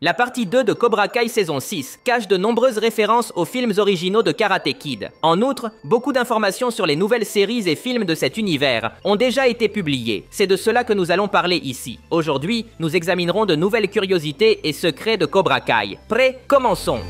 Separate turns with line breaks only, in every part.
La partie 2 de Cobra Kai saison 6 cache de nombreuses références aux films originaux de Karate Kid. En outre, beaucoup d'informations sur les nouvelles séries et films de cet univers ont déjà été publiées. C'est de cela que nous allons parler ici. Aujourd'hui, nous examinerons de nouvelles curiosités et secrets de Cobra Kai. Prêts? Commençons!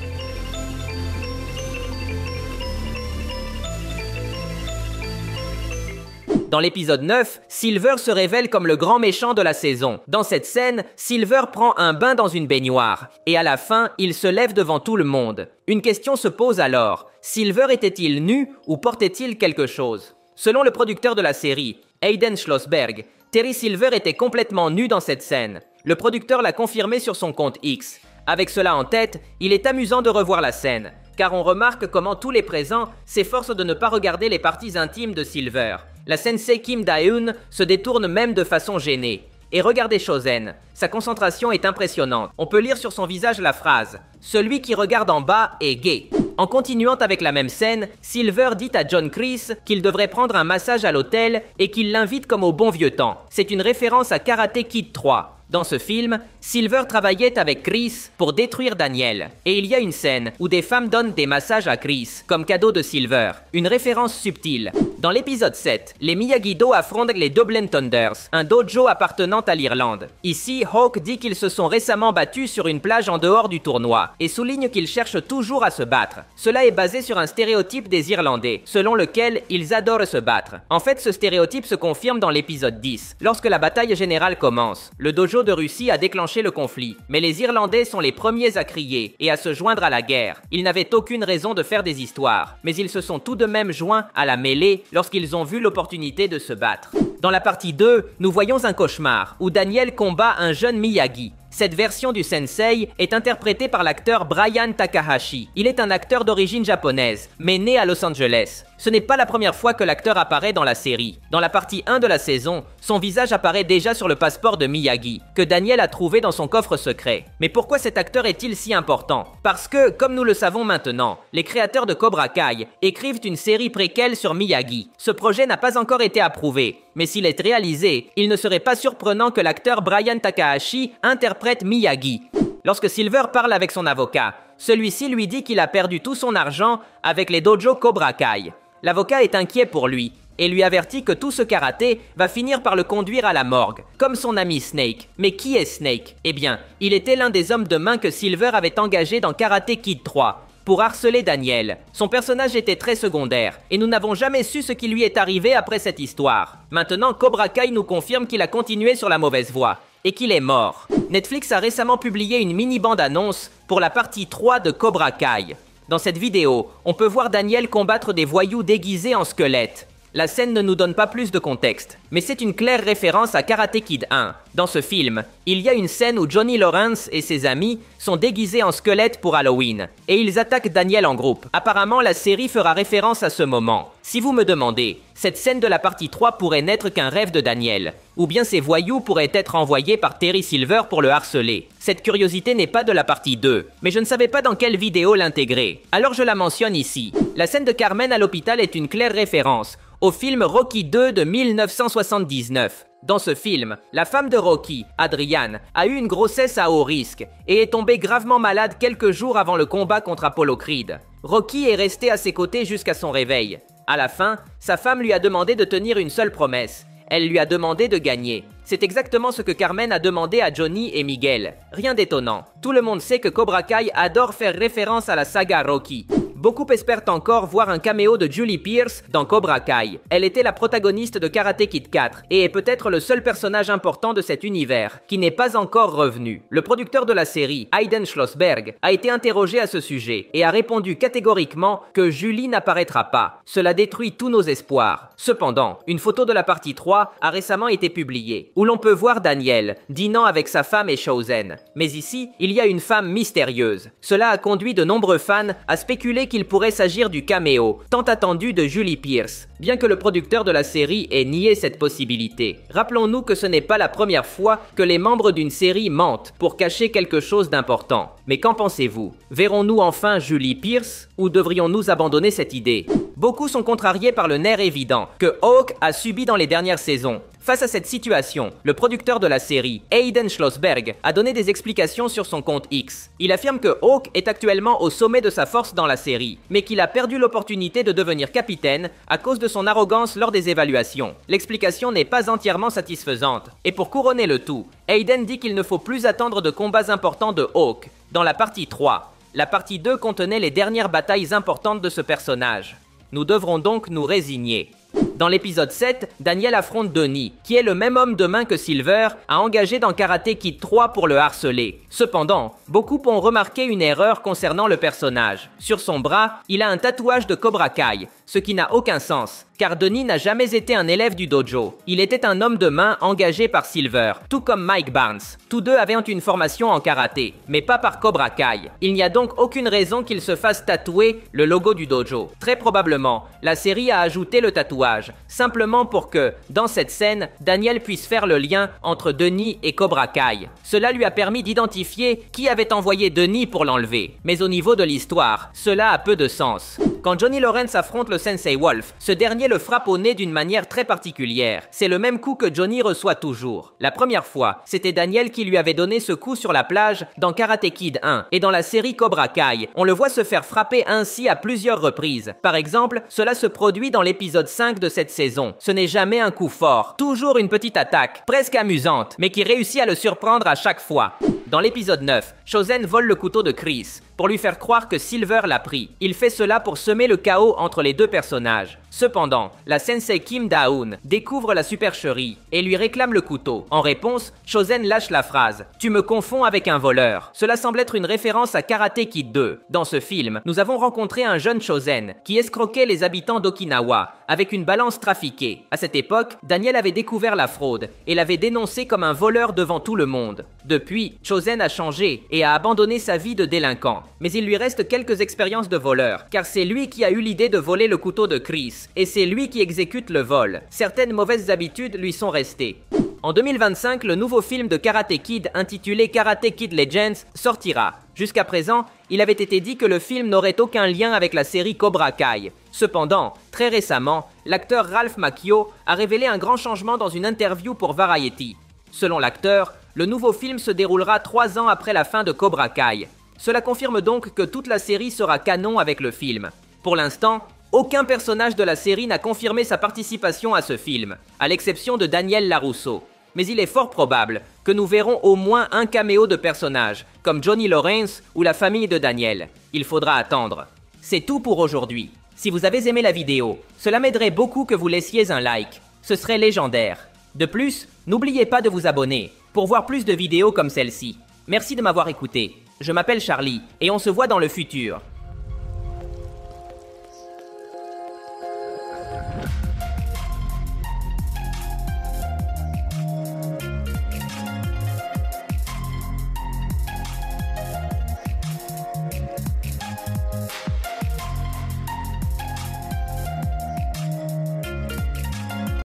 Dans l'épisode 9, Silver se révèle comme le grand méchant de la saison. Dans cette scène, Silver prend un bain dans une baignoire. Et à la fin, il se lève devant tout le monde. Une question se pose alors. Silver était-il nu ou portait-il quelque chose? Selon le producteur de la série, Hayden Schlossberg, Terry Silver était complètement nu dans cette scène. Le producteur l'a confirmé sur son compte X. Avec cela en tête, il est amusant de revoir la scène, car on remarque comment tous les présents s'efforcent de ne pas regarder les parties intimes de Silver. La sensei Kim Da-eun se détourne même de façon gênée. Et regardez Shozen, sa concentration est impressionnante. On peut lire sur son visage la phrase « Celui qui regarde en bas est gay ». En continuant avec la même scène, Silver dit à John Kreese qu'il devrait prendre un massage à l'hôtel et qu'il l'invite comme au bon vieux temps. C'est une référence à Karate Kid 3. Dans ce film, Silver travaillait avec Kreese pour détruire Daniel. Et il y a une scène où des femmes donnent des massages à Kreese comme cadeau de Silver. Une référence subtile. Dans l'épisode 7, les Miyagi-Do affrontent les Dublin Thunders, un dojo appartenant à l'Irlande. Ici, Hawk dit qu'ils se sont récemment battus sur une plage en dehors du tournoi et souligne qu'ils cherchent toujours à se battre. Cela est basé sur un stéréotype des Irlandais, selon lequel ils adorent se battre. En fait, ce stéréotype se confirme dans l'épisode 10, lorsque la bataille générale commence. Le dojo de Russie a déclenché le conflit, mais les Irlandais sont les premiers à crier et à se joindre à la guerre. Ils n'avaient aucune raison de faire des histoires, mais ils se sont tout de même joints à la mêlée lorsqu'ils ont vu l'opportunité de se battre. Dans la partie 2, nous voyons un cauchemar où Daniel combat un jeune Miyagi. Cette version du sensei est interprétée par l'acteur Brian Takahashi. Il est un acteur d'origine japonaise, mais né à Los Angeles. Ce n'est pas la première fois que l'acteur apparaît dans la série. Dans la partie 1 de la saison, son visage apparaît déjà sur le passeport de Miyagi, que Daniel a trouvé dans son coffre secret. Mais pourquoi cet acteur est-il si important? Parce que, comme nous le savons maintenant, les créateurs de Cobra Kai écrivent une série préquelle sur Miyagi. Ce projet n'a pas encore été approuvé, mais s'il est réalisé, il ne serait pas surprenant que l'acteur Brian Takahashi interprète Miyagi. Lorsque Silver parle avec son avocat, celui-ci lui dit qu'il a perdu tout son argent avec les dojos Cobra Kai. L'avocat est inquiet pour lui et lui avertit que tout ce karaté va finir par le conduire à la morgue, comme son ami Snake. Mais qui est Snake? Eh bien, il était l'un des hommes de main que Silver avait engagé dans Karate Kid 3 pour harceler Daniel. Son personnage était très secondaire et nous n'avons jamais su ce qui lui est arrivé après cette histoire. Maintenant, Cobra Kai nous confirme qu'il a continué sur la mauvaise voie et qu'il est mort. Netflix a récemment publié une mini bande-annonce pour la partie 3 de Cobra Kai. Dans cette vidéo, on peut voir Daniel combattre des voyous déguisés en squelettes. La scène ne nous donne pas plus de contexte, mais c'est une claire référence à Karate Kid 1. Dans ce film, il y a une scène où Johnny Lawrence et ses amis sont déguisés en squelettes pour Halloween, et ils attaquent Daniel en groupe. Apparemment, la série fera référence à ce moment. Si vous me demandez, cette scène de la partie 3 pourrait n'être qu'un rêve de Daniel, ou bien ces voyous pourraient être envoyés par Terry Silver pour le harceler. Cette curiosité n'est pas de la partie 2, mais je ne savais pas dans quelle vidéo l'intégrer. Alors je la mentionne ici. La scène de Carmen à l'hôpital est une claire référence au film Rocky 2 de 1979. Dans ce film, la femme de Rocky, Adriane, a eu une grossesse à haut risque et est tombée gravement malade quelques jours avant le combat contre Apollo Creed. Rocky est resté à ses côtés jusqu'à son réveil. À la fin, sa femme lui a demandé de tenir une seule promesse. Elle lui a demandé de gagner. C'est exactement ce que Carmen a demandé à Johnny et Miguel. Rien d'étonnant. Tout le monde sait que Cobra Kai adore faire référence à la saga Rocky. Beaucoup espèrent encore voir un caméo de Julie Pierce dans Cobra Kai. Elle était la protagoniste de Karate Kid 4 et est peut-être le seul personnage important de cet univers qui n'est pas encore revenu. Le producteur de la série, Hayden Schlossberg, a été interrogé à ce sujet et a répondu catégoriquement que Julie n'apparaîtra pas. Cela détruit tous nos espoirs. Cependant, une photo de la partie 3 a récemment été publiée, où l'on peut voir Daniel dînant avec sa femme et Shozen. Mais ici, il y a une femme mystérieuse. Cela a conduit de nombreux fans à spéculer qu'il pourrait s'agir du caméo, tant attendu de Julie Pierce, bien que le producteur de la série ait nié cette possibilité. Rappelons-nous que ce n'est pas la première fois que les membres d'une série mentent pour cacher quelque chose d'important. Mais qu'en pensez-vous? Verrons-nous enfin Julie Pierce ou devrions-nous abandonner cette idée? Beaucoup sont contrariés par le nerf évident que Hawk a subi dans les dernières saisons. Face à cette situation, le producteur de la série, Hayden Schlossberg, a donné des explications sur son compte X. Il affirme que Hawk est actuellement au sommet de sa force dans la série, mais qu'il a perdu l'opportunité de devenir capitaine à cause de son arrogance lors des évaluations. L'explication n'est pas entièrement satisfaisante. Et pour couronner le tout, Hayden dit qu'il ne faut plus attendre de combats importants de Hawk dans la partie 3. La partie 2 contenait les dernières batailles importantes de ce personnage. Nous devrons donc nous résigner. Dans l'épisode 7, Daniel affronte Donnie, qui est le même homme de main que Silver a engagé dans Karate Kid 3 pour le harceler. Cependant, beaucoup ont remarqué une erreur concernant le personnage. Sur son bras, il a un tatouage de Cobra Kai, ce qui n'a aucun sens, car Donnie n'a jamais été un élève du dojo. Il était un homme de main engagé par Silver, tout comme Mike Barnes. Tous deux avaient une formation en karaté, mais pas par Cobra Kai. Il n'y a donc aucune raison qu'il se fasse tatouer le logo du dojo. Très probablement, la série a ajouté le tatouage, simplement pour que, dans cette scène, Daniel puisse faire le lien entre Donnie et Cobra Kai. Cela lui a permis d'identifier qui avait envoyé Donnie pour l'enlever. Mais au niveau de l'histoire, cela a peu de sens. Quand Johnny Lawrence affronte le Sensei Wolf, ce dernier le frappe au nez d'une manière très particulière. C'est le même coup que Johnny reçoit toujours. La première fois, c'était Daniel qui lui avait donné ce coup sur la plage dans Karate Kid 1 et dans la série Cobra Kai. On le voit se faire frapper ainsi à plusieurs reprises. Par exemple, cela se produit dans l'épisode 5 de cette saison. Ce n'est jamais un coup fort, toujours une petite attaque, presque amusante, mais qui réussit à le surprendre à chaque fois. Dans l'épisode 9, Chozen vole le couteau de Chris pour lui faire croire que Silver l'a pris. Il fait cela pour semer le chaos entre les deux personnages. Cependant, la sensei Kim Da-hoon découvre la supercherie et lui réclame le couteau. En réponse, Chozen lâche la phrase « Tu me confonds avec un voleur ». Cela semble être une référence à Karate Kid 2. Dans ce film, nous avons rencontré un jeune Chozen qui escroquait les habitants d'Okinawa avec une balance trafiquée. À cette époque, Daniel avait découvert la fraude et l'avait dénoncé comme un voleur devant tout le monde. Depuis, Chozen a changé et a abandonné sa vie de délinquant. Mais il lui reste quelques expériences de voleur, car c'est lui qui a eu l'idée de voler le couteau de Chris, et c'est lui qui exécute le vol. Certaines mauvaises habitudes lui sont restées. En 2025, le nouveau film de Karate Kid intitulé Karate Kid Legends sortira. Jusqu'à présent, il avait été dit que le film n'aurait aucun lien avec la série Cobra Kai. Cependant, très récemment, l'acteur Ralph Macchio a révélé un grand changement dans une interview pour Variety. Selon l'acteur, le nouveau film se déroulera 3 ans après la fin de Cobra Kai. Cela confirme donc que toute la série sera canon avec le film. Pour l'instant, aucun personnage de la série n'a confirmé sa participation à ce film, à l'exception de Daniel LaRusso. Mais il est fort probable que nous verrons au moins un caméo de personnage, comme Johnny Lawrence ou la famille de Daniel. Il faudra attendre. C'est tout pour aujourd'hui. Si vous avez aimé la vidéo, cela m'aiderait beaucoup que vous laissiez un like. Ce serait légendaire. De plus, n'oubliez pas de vous abonner pour voir plus de vidéos comme celle-ci. Merci de m'avoir écouté. Je m'appelle Charlie et on se voit dans le futur.